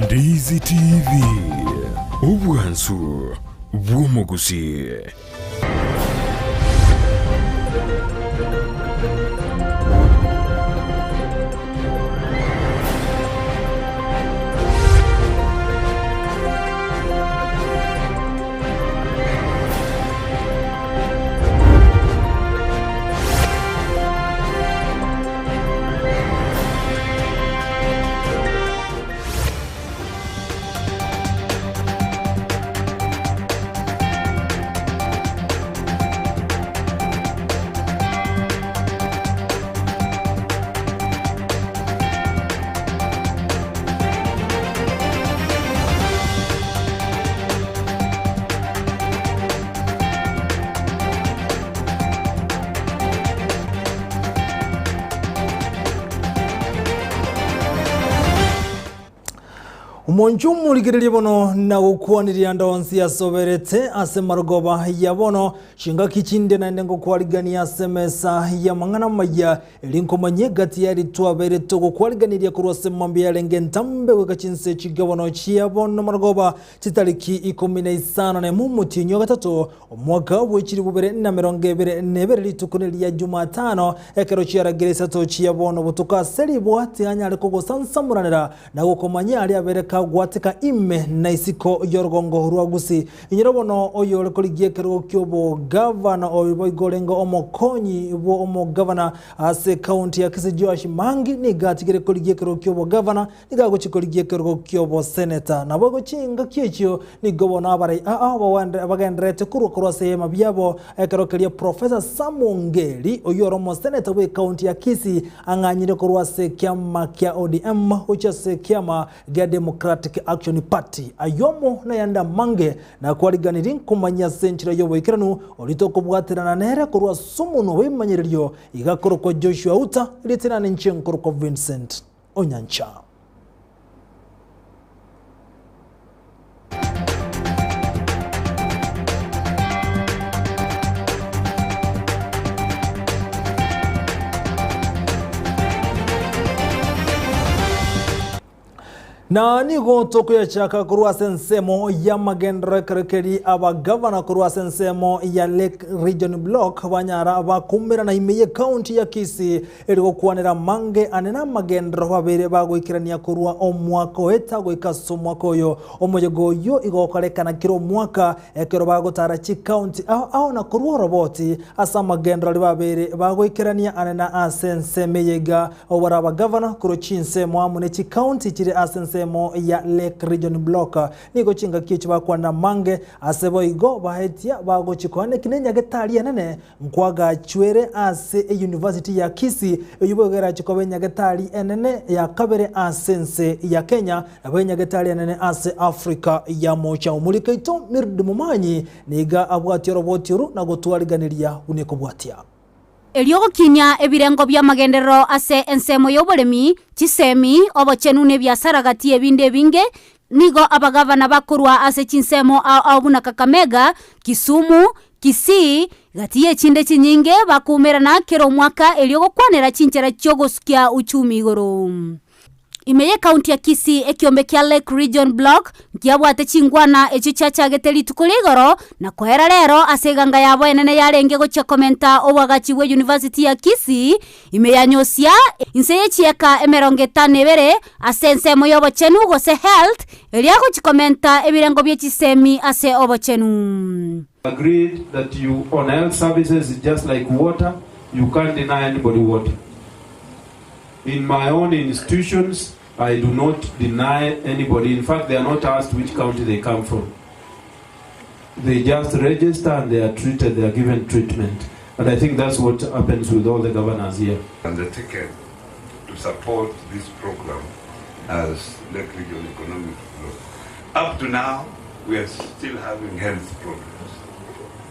Ndizi TV Ubwansu Bwumugusi. Umonjumu ligirili bono na ukwaniri andonsi ya soberete ase marugoba ya bono shinga kichinde na ndengo kwaligani ya semesa ya mangana maya elinko manyegati ya rituwa bere togo kwaligani ya kuruwase mambi ya lenge ntambe weka chinse chigabono chia bono marugoba chitaliki ikumine isana na mumuti nyoga tato mwaka wechiri bubere na meronge bere nebere litukunili ya Jumatano ekero chiara geresa to chia bono butuka seri buhati anyale kogo sansamuranira na gukomanya ali abereka gwatika ime na isiko yorgongo ruagusi inyirobono oyo lekoligie kero kyobo governor oyo igolengo omokonyi bo omo governor ase county ya Kisii Josh Mangi ni gatigere koligie kero kyobo governor ni gago chikoligie kero kyobo senator na bogo chinga kiechyo ni gobona abare bagendrete kuro sema byabo kero kelia Professor Samongeli oyo romo senator we county ya Kisii anganyire kurwase kyama kya ODM uchase kyama gya Democratic Action Party ayomo na yanda mange na kwaliganiri kumanya senchira yobo ikiranu olitoko bwaterana nere kurwa sumuno wemanyiriryo igakoroko Joshua Uta litina nchenkoro Vincent Onyancha. Na nigo toko ya chaka kurwa sensemo ya magendra kerekeri aba governor kurwa sensemo ya Lake Region Block banyara bakumira na Amayia County ya Kisii eriko kwanera mange anena magendra babere bagwikirania kurwa omwako etago ikasomwa koyo omuyego yo igokolekana kiro mwaka ekero bagotara chi county au na kurwa roboti asa magendra babere bagwikirania anena asensemeyega obaraba governor kuro chinse mwamune chi county chire asense ya Lake Region Block niko chinga kichi bakwana mange asebo igo bahetia bago chikwane kinenya getali nene nkwaga chwere ase University ya Kisii yubogera chikobe nyagetali enene ya kabere asense ya Kenya abenya getali enene ase Africa ya mocha umulikaito mirdu mumanyi niga abwati robotiru na gotwaliganiria uneko bwatia Eliogo kinya ebirengo bya magendero ase ensemo yoboremi chisemi obochenu ne byasara gati ebinde binge nigo abagavana bakurwa ase chinsemo au buna Kakamega Kisumu Kisii gati echinde chinyinge bakumera na kero mwaka eliogo kwanera chinchera chogoskia uchumi igoro Amayia County ya Kisii ekiombe kya Lake Region Block kiabwate chingwana echo chachageteli tukuligoro na kwera rero aseganga yabo enene yarenge gocha komenta obwagachi we University ya Kisii imeyanyosia inseye chieka emeronge tanebere asense moyo bochenu gose health eliago chikomenta ebirengo bye chisemi ase obochenu agreed that you on health services is just like water, you can't deny anybody water. In my own institutions, I do not deny anybody. In fact, they are not asked which county they come from. They just register and they are treated, they are given treatment. And I think that's what happens with all the governors here. Undertaken to support this program as Lake Region Economic Growth. Up to now, we are still having health problems.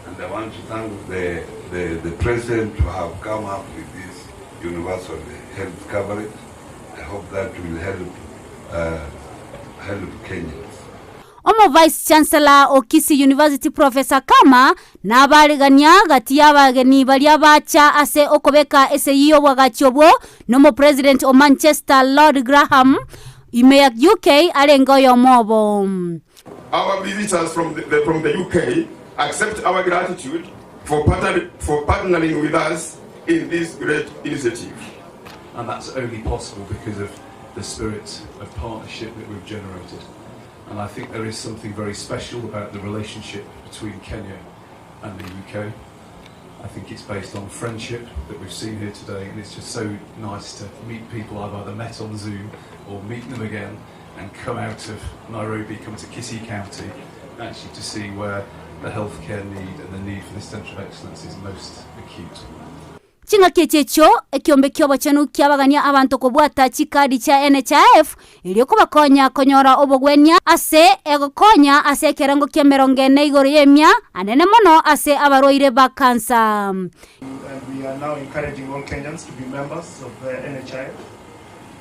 And I want to thank the President to have come up with this universal health coverage. I hope that will help Kenyans. Omo Vice Chancellor o Kisii University Professor Kama na abaregania gati y'abageni bali abacha ase okobeka ese yiyo bwagachobwo nomo President o Manchester Lord Graham imeyak UK alengo yomobo. Our visitors from the UK accept our gratitude for partnering with us in this great initiative. And that's only possible because of the spirit of partnership that we've generated. And I think there is something very special about the relationship between Kenya and the UK. I think it's based on friendship that we've seen here today, and it's just so nice to meet people I've either met on Zoom or meet them again and come out of Nairobi, come to Kisii County, actually to see where the healthcare need and the need for this centre of excellence is most acute. Chinga kechecho ekiombe kyobo chenu kyabagania abantu kubwata chikadi cha NHIF iliyokuba konya konyora obogwenya ase egokonya ase kerango kya 40 igoro yemya anene mono ase abaroire ba cancer. And we are now encouraging all Kenyans to be members of the NHIF.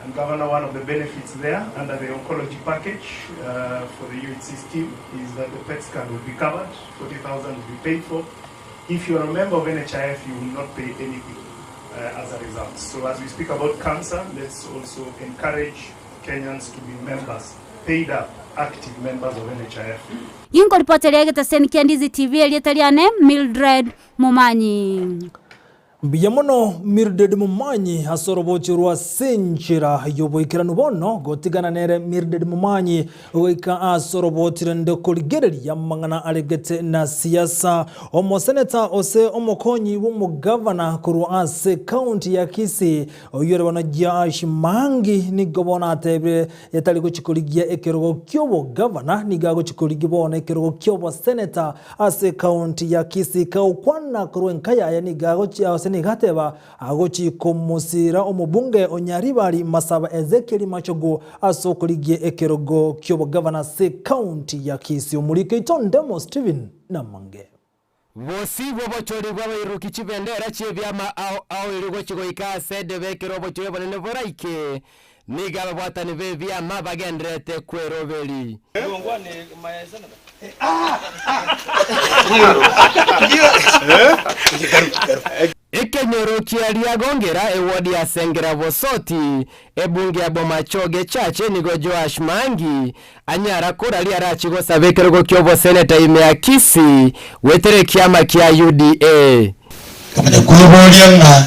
And Governor, one of the benefits there under the oncology package for the UHC scheme is that the PET scan will be covered, 40,000 will be paid for. If you are a member of NHIF, you will not pay anything as a result. So as we speak about cancer, let's also encourage Kenyans to be members, paid up, active members of NHIF. Ingo ripoteri ya Getaseni Ndizi TV eliyetaliane Mildred Mumanyi. Biyamono Mildred Mumanyi hasorobochirwa senchira yoboikiranu bono gotigana nere Mildred Mumanyi oika asorobotire ndekoligereri yamangana alegete na siasa omoseneta ose omokonyi w'umugavana kuru ase county ya Kisii oyore banajya shimangi nigobona atebe yatali gochikoligia ekerogo kyobo governor nigago chikoligia bona ekerogo kyobo senator ase county ya Kisii kaukwana kuru enkaya ya nigago gateba agochi komusira omubunge onyaribali Masaba Ezekiel Machogo asokoligie ekerogo kyobo governor se county ya Kisii omulike itondemo Steven Namange Vosi bobochori bw'abayiruki kibendera cy'ebyama aho irigo kigoika sede bekero bochori bonene voraike nigaba bwatani bebyama bagendrete kwerobeli Ekenyoro kiaria gongera ewodi ya sengera vosoti ebunge ya bomachoge chache nigo Joash Mangi anyara kura li arachigo sabekerogo kyobo seneta ime ya Kisii wetere kiama kia UDA kamene kuibolia nga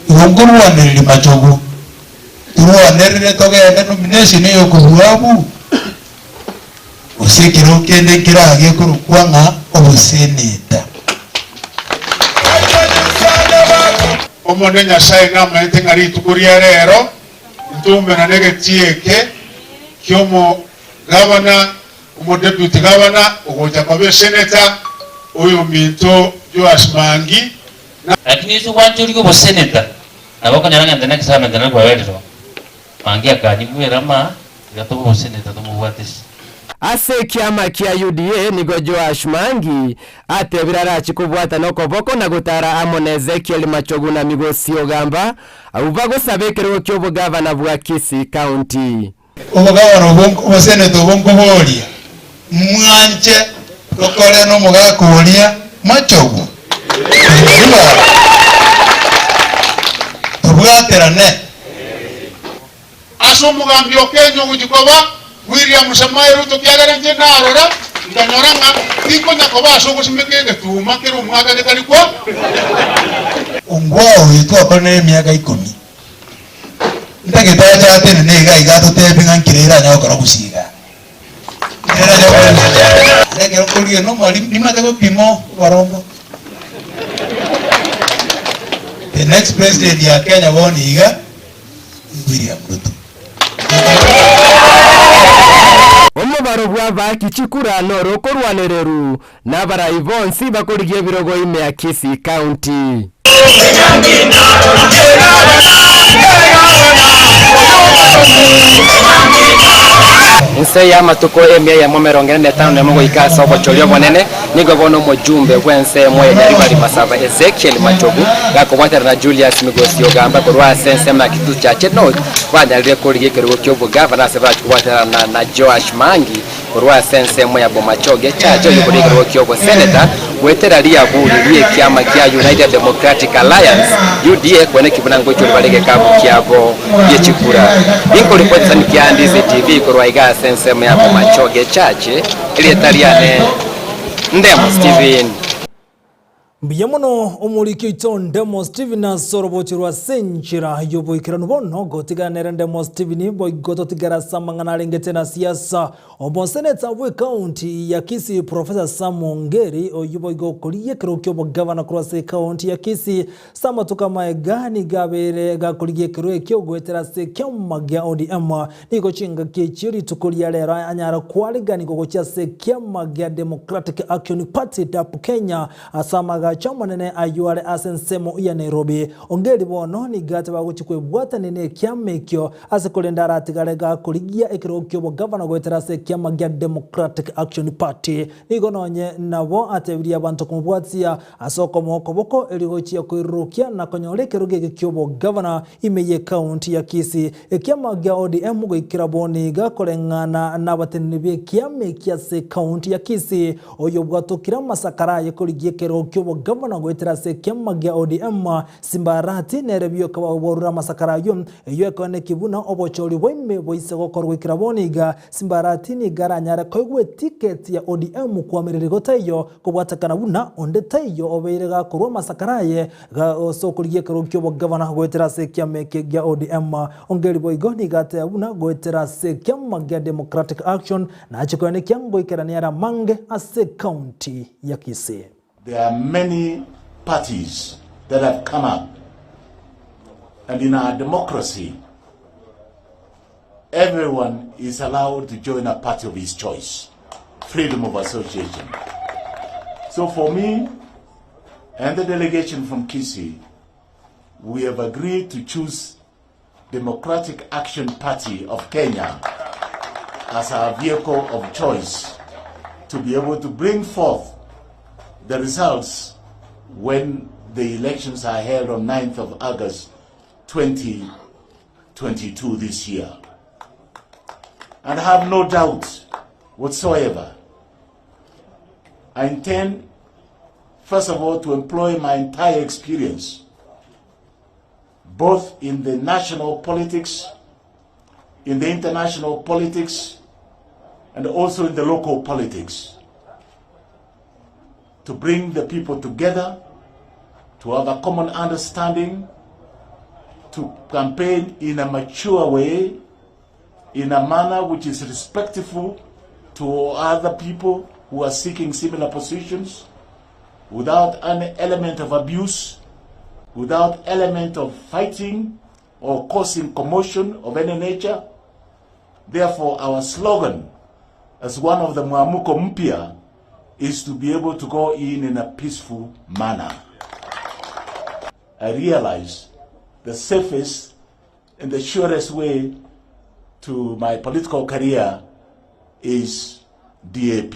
iwonguru waneli machogo iwo wanerele toge ya nomination iyo kuhuabu usikiro kende kira age kuru kwanga obo seneta Omonde nyasaye ng'amete ng'ari tukuria rero ntumbe na negetieke kyomo gavana omo deputy governor ogoja kwa senator oyo minto Joash Mangi lakini izo watu liko bo senator nabako nyaranga ndana kisama ndana kwa wedro Mangi akani mwirama gato bo senator tumuwatisi ase kiama kia UDA nigo Joash Mangi atebirara chikubwata noko boko na gutara Amon Ezekiel Machogo na migosi ogamba abubago sabekero kyobo governor bwa Kisii County obugabano obwo senator obongo bolia mwanje kokole no mugakolia Machogo tubwaterane aso mugambi okenyo gujikoba William Samoei Ruto kiagara nje narora ndanyoranga tiko nyakoba so gusimekenge tuma kero mwaga nekali kwa ongwao yitu akone miaka 10 ndagetaja atene nega igato tebinga nkirira nya okora gusiga era nyo ndagero kulie no mali nimate ko pimo warombo the next president ya Kenya woniga William Ruto omubaro bwa kichikura noro korwanereru nabara ivonsi bakorigie birogo ime ya Kisii County Nse ya matuko emia ya momerongene netano nemogo ikasa obochorio bonene nigo bono mojumbe wense moye yaribali Masaba Ezekiel Machogo gakobwatera na Julius Migosi ogamba korwa sense ma kitu chache no kwanyalire korigie kerogo kyobo governor sebra kubwatera na Joash Mangi rwa sensemo ya Bomachoge chacho yukurikirwo kyogo senator gwetera ria buririe kiama kia United Democratic Alliance UDA kwene kibunango cyo balege kabu kiabo yechikura inko ripoti nikia Ndizi TV kurwa iga sensemo ya Bomachoge chache ile tariane Ndemo Steven Biyamono omuliki ito Ndemo Steven asorobochirwa senchira yoboikirano bono gotiganera Ndemo Steven boigoto tigara samangana lengete na siasa oboseneta we county ya Kisii Professor Samongeri oyoboigo koliye kirokyo bogavana cross county ya Kisii samatuka maegani gabere gakoliye kirokyo gwetera se kyamagya ODM niko chinga kechiri tukulia lero anyara kwaligani gogocha se kyamagya Democratic Action Party DAP Kenya asamaga chama nene ayuale asensemo ya Nairobi ongeri bono ni gata baguchikwe bwata nene kyamekyo asekolenda ratigalega kuligia ekirokyo bo governor gwetera se kyama gya Democratic Action Party nigononye nabo atebiria abantu kumubwatia asoko mokoboko eligochia kwirukia na konyoleke ruge kyobo governor imeye county ya Kisii ekyama gya ODM goikira boni gakolengana nabatenebye kyamekya se county ya Kisii oyo bwatokira masakara yekoligie kerokyo bo governor gwetera se kyama gya ODM simbarati nerebyo kababorura masakara yo eyo ekone kibuna obochori bweme boise gokorwa kiraboniga simbarati ni garanyara koigwe ticket ya ODM kwamerere gotayo kubwatakana buna onde tayo obeire gakorwa masakaraye ga osokoliye kerokyo bo governor gwetera se kyameke gya ODM ongeri boigo ni gate buna gwetera se kyama gya Democratic Action na chikone kyambo ikeraniara mange ase county ya Kisii. There are many parties that have come up, and in our democracy, everyone is allowed to join a party of his choice, freedom of association. So for me and the delegation from Kisii, we have agreed to choose Democratic Action Party of Kenya as our vehicle of choice to be able to bring forth the results when the elections are held on 9th of August 2022 this year. And I have no doubt whatsoever, I intend, first of all, to employ my entire experience, both in the national politics, in the international politics, and also in the local politics, to bring the people together, to have a common understanding, to campaign in a mature way, in a manner which is respectful to other people who are seeking similar positions, without an element of abuse, without element of fighting or causing commotion of any nature. Therefore, our slogan as one of the Mwamuko Mpya is to be able to go in a peaceful manner. I realize the safest and the surest way to my political career is DAP.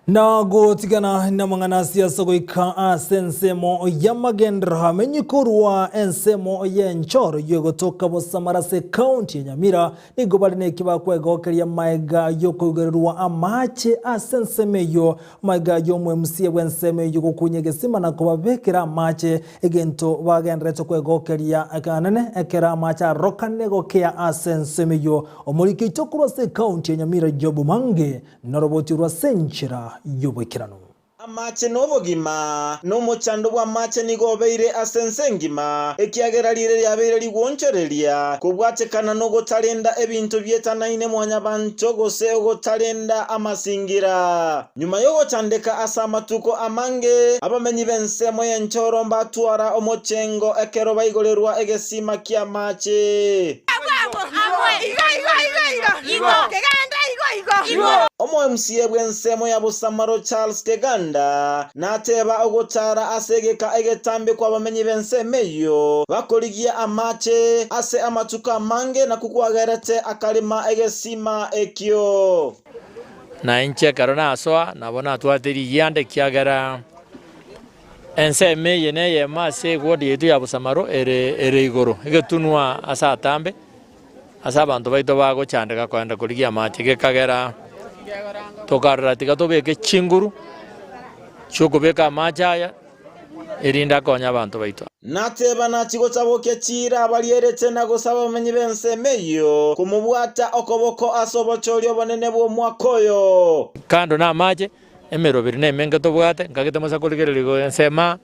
Na gotigana na mangana siasa goika asensemo ya magendra menyikurwa ensemo ya nchoro yogotoka bosamarase county ya Nyamira nigobali kiba kwegokeria maiga yokugerwa amache asensemeyo maiga yomwe msie wenseme yokukunyegesima na kubabekera amache egento bagendreto kwegokeria akanane ekera amacha rokanego kea asensemeyo omuliki tokurwa se county ya Nyamira jobu mange naroboti rwa senchira yobekirano amache n'obogima n'omuchando bwa amache nigobeire asensengima ekiagerarire lyabeire ligwonchereria kubwatekana no gotalenda ebintu byetanaine mwanya bancho gose ogotalenda amasingira nyuma yo gotandeka asamatuko amange abamenyi bensemo yenchoro mbatwara omochengo ekero baigorerwa egesima kya mache Omo MCA bwensemo ya Busamaro Charles Keganda nateba ogotara asegeka egetambe kwa bamenyi bensemeyo bakoligia amache ase amatuka mange na kukwagerete akalima egesima ekyo na inche karona aswa nabona twatiri yande kiagara enseme yene yema se wodi yetu ya busamaro ere igoro igetunwa asatambe asabantu baito bago chandika kwenda kuligia machi gekagera tokarra tiga tobeke chinguru chokobeka machaya erinda konya abantu baito nateba nakigo chaboke chira abalierete na gusaba bamenyi benseme iyo kumubwata okoboko asobochorio bonene bwo mwakoyo kando na mache emerobiri nemenga tobwate ngagete mosa kuligererigo ensema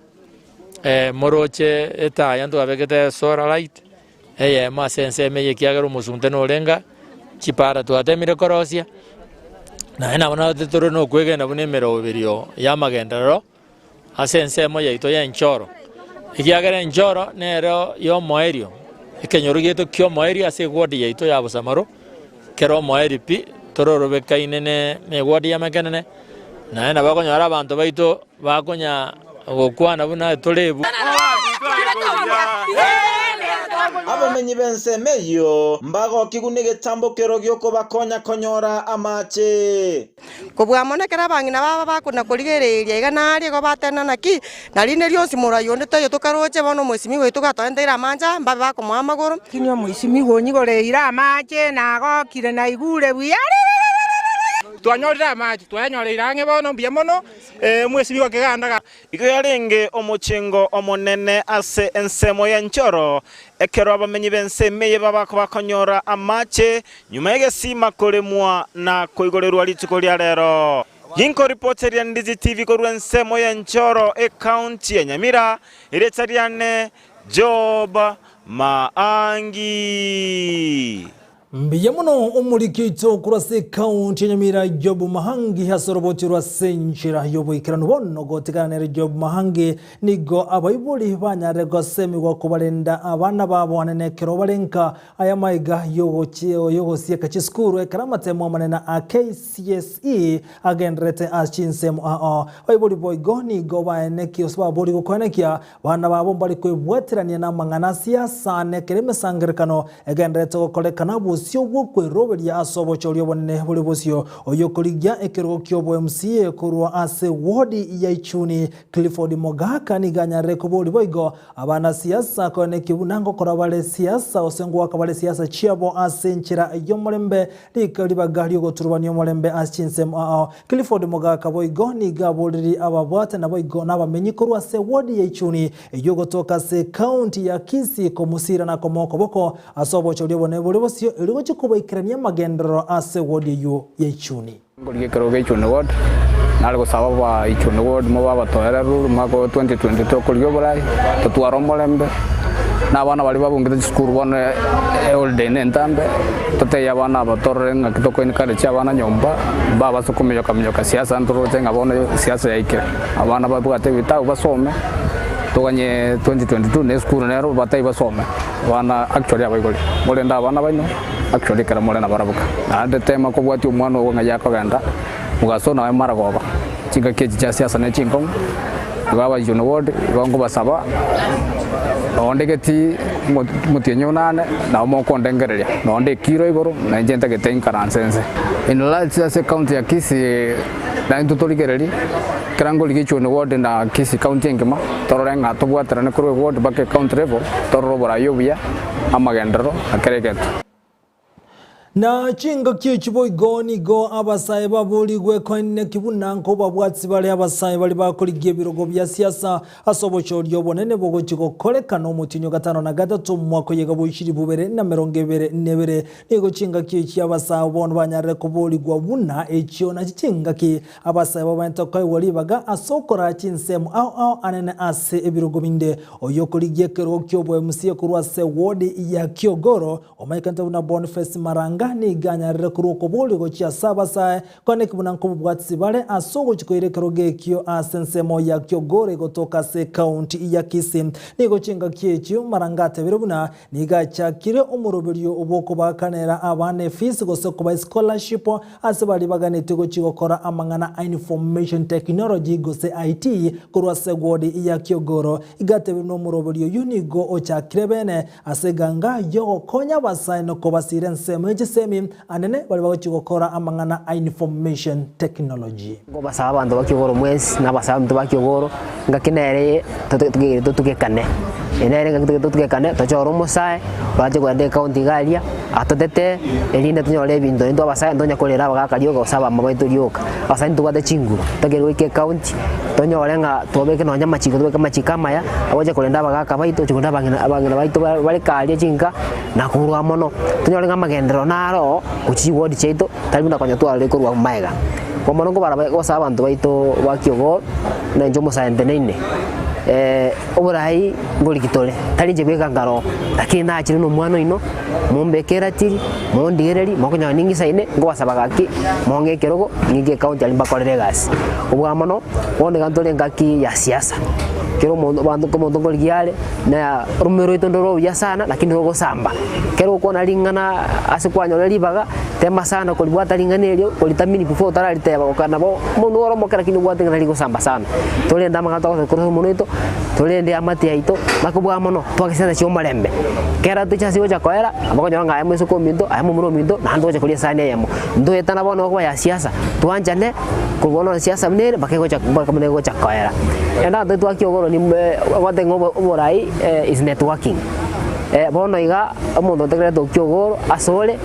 moroche etaya ndu abegete solar light eye masenseme yekiagero musunte no lenga chipara twatemire korosia na ena bona tetoro no kwegenda bune emerobirio ya magendero asensemo yaito ya enchoro ikiagera enchoro nero yo moerio ikenyorugeto kyo moerio ase wodi yaito ya busamaro kero moeri pi tororobeka inene me wodi ya makenene na ena bakonyara abantu baito bakonya gokwana buna tolebu abamenyi benseme iyo mbago kigunige tambokero gyoko bakonya konyora amache kubwamonekera bangina baba bakuna kurigereria iganari go batena naki narine ryo simura yonde tayo tukaroche bono mwesimi wetu gatondera manja mbabe bakomwa magoro kinyo mwesimi gonyigore ira amache nago kire na igure buyare twanyorera amache twanyorera nge bono mbia mono mwesimi wakiganda igyarenge omochengo omonene ase ensemo ya nchoro ekero abamenyi benseme babako bakonyora amache nyuma yegesima kolemwa na koigorerwa litiko lya lero yinko reporter ya Ndizi TV korwa ensemo ya nchoro county ya Nyamira iretariane Job Maangi mbiye muno umurikito kurase county Nyamira Job Mahangi hasorobotirwa senchira yoboikirano bono gotekanere Job Mahangi nigo abayibuli banyarego semigwa kubalenda abana babo anenekero balenka aya maiga yogosie kachiskuru ekaramatemo manena a KCSE agendrete achinsemo bayibuli boygo nigo baeneki osba boli gokonekia bana babo bali kwebweterania na mangana siasa nekereme sangerkano agendrete gokolekana sio wokwe robert ya asobo chorio bonne bole bosio oyokoligia ekero kyobo MCA kurwa ase wodi ya Ichuni Clifford Mogaka ni ganya rekoboli boigo abana siasa kone kibunango korabale siasa osengo akabale siasa chiabo ase nchira yomolembe likalibagali goturubani yomolembe achinsem Clifford Mogaka boigo ni gaboliri ababwate na boigo nabamenyi kurwa ase wodi ya Ichuni yogotoka se county ya Kisii komusira na komoko boko asobo chorio bonne bole bosio iligochi kubaikirania magendero ase wodi yo ya Ichuni ngoliye keroge Ichuni ward nalgo sababa Ichuni ward mo baba toera rule mako 2022 kolyo bolai tutwaro molembe na bana bali babungite school bone all day nentambe tote ya bana batorre ngakitoko inkale cha bana nyomba baba sokumyo kamyo siasa ndoro tenga bone siasa yake abana babugate bitao basome toganye 2022 ne school nero batai basome bana actually abaigoli molenda abana baino actually kara molena barabuka ande tema ko bwati umwana wo ngaya ko ganda mugasona wa maragoba cinga keji cha siasa ne cingong baba Ichuni ward bango basaba ondegeti mutienyo nane na mo kondengereria no onde kiro igoro na njenta geten karansense in large county ya Kisii na ntutorigereri kirango ligi Ichuni ward na Kisii county ngima tororenga tobwaterane kuri ward bake county level torobora yobya amagendero akeregeto na chinga kichibo igoni go abasaye babuli gwe kone kibunanko babwatsi bali abasaye bali bakoligie birogo bya siasa asobocho ryobonene bogo chiko kolekano mutinyo gatano na gatatu mwako yega boishiri bubere na merongebere nebere nigo chinga kichi abasaye bono banyare kubuli gwa buna echyo na chinga ki abasaye babanta kai walibaga asokora chinsemu au anene ase ebirogo binde oyokoligie kero kyobo MCA kurwa se wodi ya Kyogoro omaikanta una Boniface Maranga ni ganya rekuruko boli gochia sabasa kone kibunanko bwatsi bale asogo chikoire keroge kyo asensemo ya Kyogoro gotoka se county ya Kisii nigo chinga kiechyo marangate birubuna niga chakire umurobelyo oboko bakanera abane fees gosoko ba scholarship asabali bagane tego chigokora amangana information technology gose IT kurwa se wodi ya Kyogoro igate no murobelyo unigo ochakire bene aseganga yo konya basaino ko basirense meje chisemi anene bali bagokora amangana information technology. Ngo basaba abantu bakigoro mwezi nabasaba mtu bakigoro ngakinere tukekane enere tukekane tochoro musae baje kwande county galia atotete elinde tunyole bindo ndo basaya ndonya kolera bagakalioka osaba mabaitu lioka basaya ntugade chingu tagerwe ke county tonyole nga tobeke no nyama chiko tobeke machikama ya abaje kolenda bagaka baito chikunda bangina baito bali kalia chinga na kurwa mono tonyole nga magendero naro kuchi wodi cheito talibuna kwanya twale kurwa maiga kwa mono ngo barabasaba abantu baito bakigoro na njomo sayendenene oburai ngoli kitole talinje bega ngaro lakini na chiri no mwana ino mumbekera tiri mondigereri mokonya ningi saine ngo basabagaki monge kerogo ningi account ali bakorere gas ubwa mono wonde gantole ngaki ya siasa kero mondo bandu komo ndongoli giale na rumero itondoro ya sana lakini rogo samba kero kona lingana asikwanya libaga tema sana kolibwata linganelio kolitamini before tarali teba okana bo mundu oro mokera kini bwata ngaligo samba sana tole ndama ngata ko mono ito tolende amati yaito makubwa mono twakisana choma lembe kera tuchasi oja koera abakonya nga ayeso komindo ayemo muno mindo nando oja kolia sane yemo ndo etana bono kwa ya siasa tuanjane kubono siasa mnere bakegoja bakamnego koera enda ndo twakiogoro ni watengo oborai is networking bono iga omuntu tegere tokiogoro asole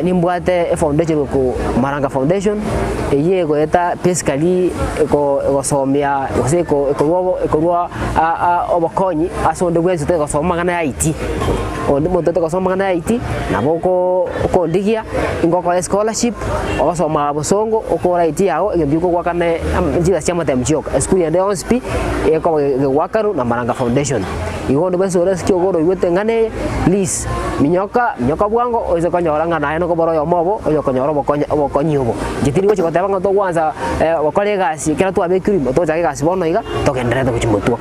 nimbwate foundation ko Maranga Foundation yego eta pescali ko somia waseko ko obokonyi asonde bwenzi te ko somagana ya IT onde muntu te ko somagana ya IT naboko ko ndigia ingoko scholarship osoma bosongo okora IT yao ngebyuko kwakane njira chama temchioka school ya DOSP ko wakaru na Maranga Foundation igondo beso kiogoro yotengane please minyoka bwango oise konyoranga naye no koboro yo mobo oyo konyoro bokonyi obo gitiri gochi kotebanga to kwanza wakole gasi kera tu abekirimo to jage gasi bono iga tokenderete kuchimutwa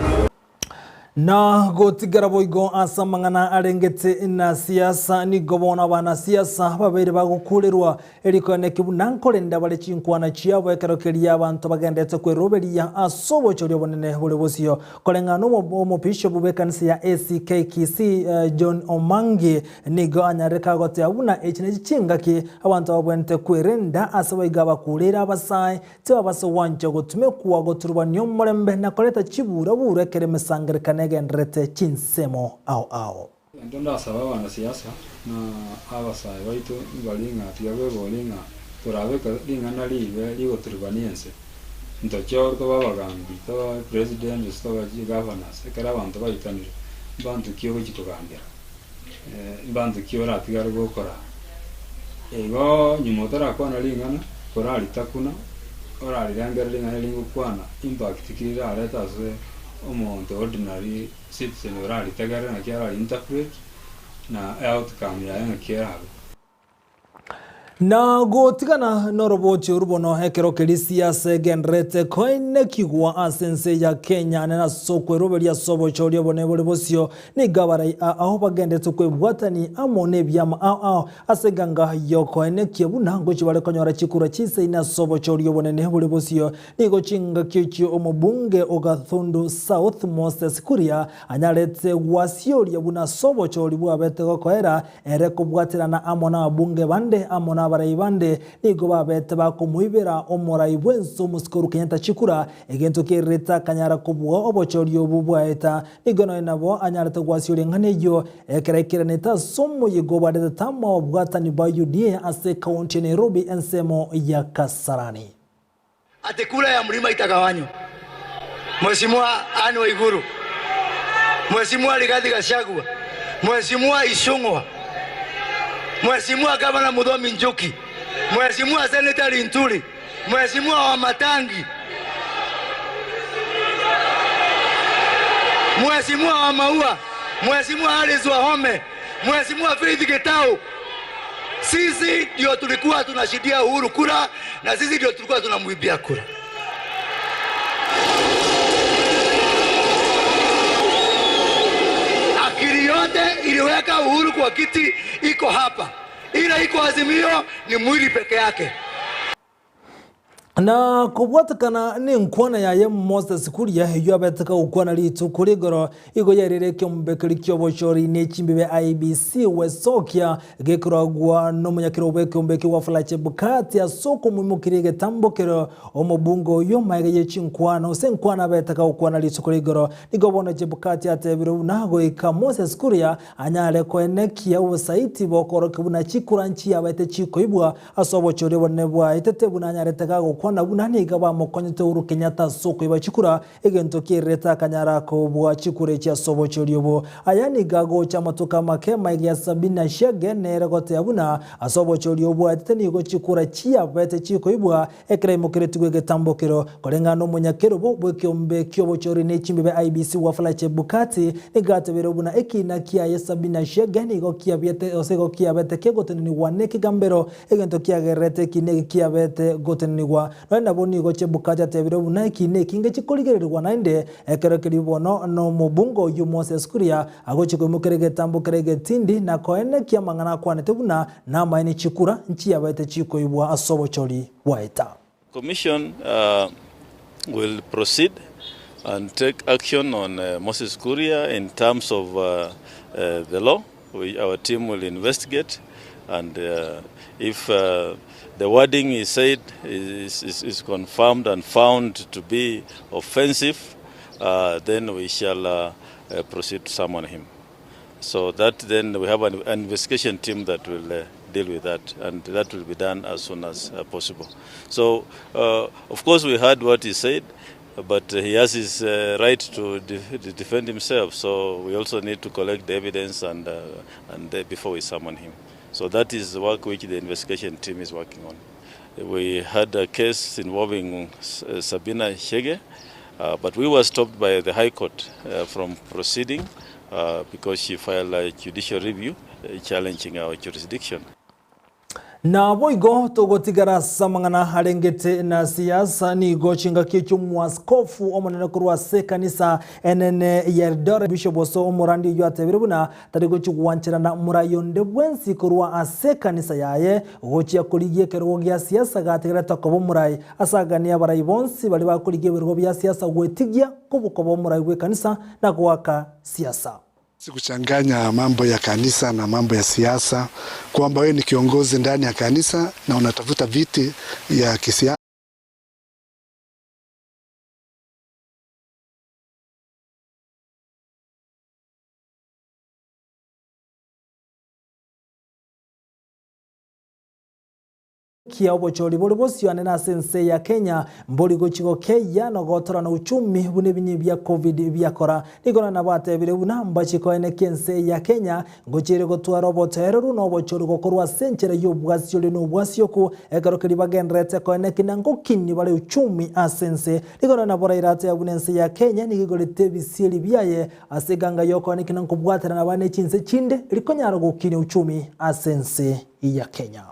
na gotigara boigo asamangana arengete na siasa ni gobona bana siasa babere bagukulerwa erikone kibunankolenda bale chinkwana chiabo ekerokeria abantu bagendetse kweroberia asobo cholyo bonene bole bosio kolengano mo pisho bubekanse ya ACKKC John Omangi nigo anyareka gote abuna echine chingaki abantu babwente kwerenda asaboiga bakulera abasai twa baso wancho gotume kuwa goturwa nyomorembe na koleta chibura burekere mesangerikane gendrete chinsemo ao ndonda saba wana siasa na abasai baitu balinga tiawe bolinga turabeka linga nalibe ligoturubaniense ntochor ko babagambi to president to governors ekara bantu baitanire bantu kiyo gitugambira bantu kiyo ratigara gukora ego nyumotora kwana lingana korali takuna orali rangera linga lingo kwana impact kira aleta ze omuntu ordinary citizen orali tagara na kiara interpret na outcome ya kiara na gotigana noroboche urubono hekero kelisia segenrete koine kigwa asense ya Kenya na sokwe roberia sobo chorio bonebole bosio ni gabarai aho bagendetse kwebwatani amone byama aseganga yoko ene kibuna ngo chibale konyora chikura chise ina sobo chorio bonene bole bosio ni gochinga kyekyo omubunge Ogathundu South Moses Kuria anyaretse wasioria buna sobo chorio bwabete gokoera ere kubwatirana amona abunge bande amona baraibande nigo babete bakumuibera omorai bwenso muskuru Kenyatta chikura egento kereta kanyara kubwa obochorio bubwaeta nigo no nabo anyarete gwasio nghaneyo ekerekeraneta somo yigobade tamo obwatani ba UDA ase county Nairobi ensemo ya Kasarani ate kula ya mlima itagawanywa. Mheshimiwa Anne Waiguru, Mheshimiwa Rigathi Gachagua, Mheshimiwa Ishungwa, Mheshimiwa Gavana Muthomi Njuki, Mheshimiwa Senator Linturi, Mheshimiwa Wamatangi, Mheshimiwa Wamaua, Mheshimiwa Alice Wahome, Mheshimiwa Faith Getau. Sisi ndio tulikuwa tunashidia Uhuru kura na sisi ndio tulikuwa tunamwibia kura. Akili yote iliweka Uhuru kwa kiti iko hapa. Ila iko Azimio ni mwili peke yake. na kubwatakana ni nkwana ya Moses Kuria hiyo abetaka ukwana litu kurigoro igo yarereke mbekeri kyobochori n'ekimbibe IBC wesokia gekuragwa no munyakirobeke mbeki wa Flache Bukati asoko mumukirige tambokero omubungo yo maige yechinkwana usenkwana abetaka ukwana litu kurigoro igobona Bukati atebiro nago ika Moses Kuria anyale ko enekia usaiti bokoro kibuna chikuranchi abete chikoibwa asobochori bonebwa itete bunanyaretaga kwana bunani gaba mokonyete uru Kenyatta soko ibachikura egento kireta kanyara ko bwa chikure cha sobochoriobo ayani gago cha matoka make maigi ya Sabina Shege neregote abuna asobochoriobo ateni go chikura chia bete chiko ibwa ekre mokiretu getambokero kolengano munyakerobo bwekyombe kyobochori n'ekimbibe IBC wa Flache Bukati egatebero buna ekina kia ya Sabina Shege nigo kia bete osego kia bete kegotenni waneki gambero egento kia gerete kinegi kia bete gotenni wa na boni go Bukati atebiro buna kine kinge chikoligererwa nainde ekerekeri bono no mubungo yu Moses Kuria agochiko mukerege tambukerege tindi na koene kia mangana kwanete buna na maini chikura nchi yabaite chiko ibwa asobochori waita. Commission will proceed and take action on Moses Kuria in terms of the law. Our team will investigate, and if the wording is said is confirmed and found to be offensive, then we shall proceed to summon him. So that then we have an investigation team that will deal with that, and that will be done as soon as possible. So, of course, we heard what he said, but he has his right to defend himself. So we also need to collect the evidence and before we summon him. So that is the work which the investigation team is working on. We had a case involving Sabina Shege, but we were stopped by the High Court from proceeding because she filed a judicial review challenging our jurisdiction. Na boigo togotigara samangana harengete na siasa ni gochinga kicho mwaskofu omonene kurwa se kanisa enene yerdore Bishop Oso omorandi yatebiruna tarigo chugwanchira na murayonde bwensi kurwa ase kanisa yaye gochi akoligie kerwo gya siasa gatigera takobo murai asagania barayi bonsi bali bakoligie birgo bya siasa gwetigia kubukobo murai we kanisa na kuwaka siasa. Sikuchanganya mambo ya kanisa na mambo ya siasa, kwamba wewe ni kiongozi ndani ya kanisa na unatafuta viti ya kisiasa. Kia obochori bolibosi anena sense ya Kenya mboli gochigo keya no gotora na uchumi bune binyi bya covid byakora nigona nabate bire buna mbachiko ene kense ya Kenya gochire gotwara obotereru no obochori gokorwa senchere yobwasyo le no bwasyo ku egarokeri bagenrete ko ene kinango kinni bale uchumi asense nigona nabora irate abunense ya Kenya nigigolete bisiri byaye aseganga yoko ene kinango bwatera nabane chinse chinde likonyaro gokini uchumi asense ya Kenya.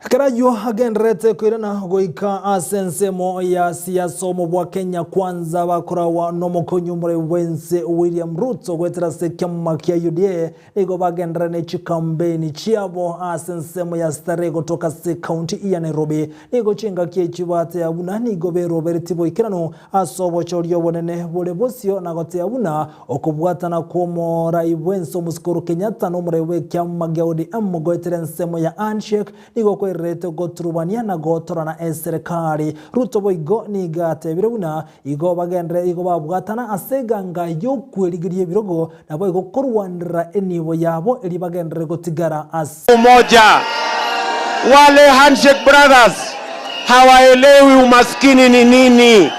Karayo agenrete kwirana goika asensemo ya siasa mu Kenya kwanza bakora wa nomokonyo muri wense William Ruto gwetera se kyama kya UDA ego bagenrane chikambeni chiabo asensemo ya stare kutoka se county ya Nairobi ego chinga kye chibate abuna nigo be Robert Boykirano asobo choryo bonene bole bosio na gote abuna okubwatana komo rai wenso muskuru Kenyatta no muri we kyama kya ODM gwetera nsemo ya handshake nigo reto gotrubania na gotorana serikali Ruto boigo ni gate biruna igo bagenre igo babwatana aseganga yo kweligirie birogo na boigo korwandira enibo yabo eri bagenre gotigara as umoja. Wale handshake brothers hawaelewi umaskini ni nini.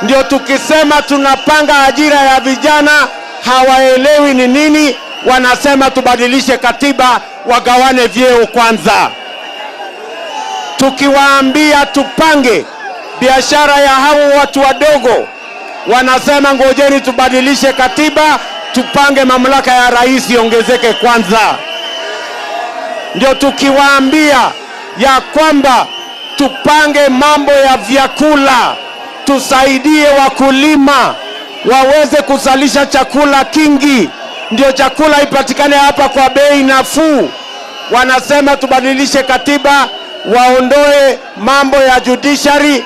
Ndio tukisema tunapanga ajira ya vijana hawaelewi ni nini. Wanasema tubadilishe katiba wagawane vyeo kwanza. Tukiwaambia tupange biashara ya hao watu wadogo, wanasema ngojeni tubadilishe katiba, tupange mamlaka ya rais iongezeke kwanza. Ndio tukiwaambia ya kwamba tupange mambo ya vyakula, tusaidie wakulima waweze kuzalisha chakula kingi, ndio chakula ipatikane hapa kwa bei nafuu. wanasema tubadilishe katiba, waondoe mambo ya judiciary,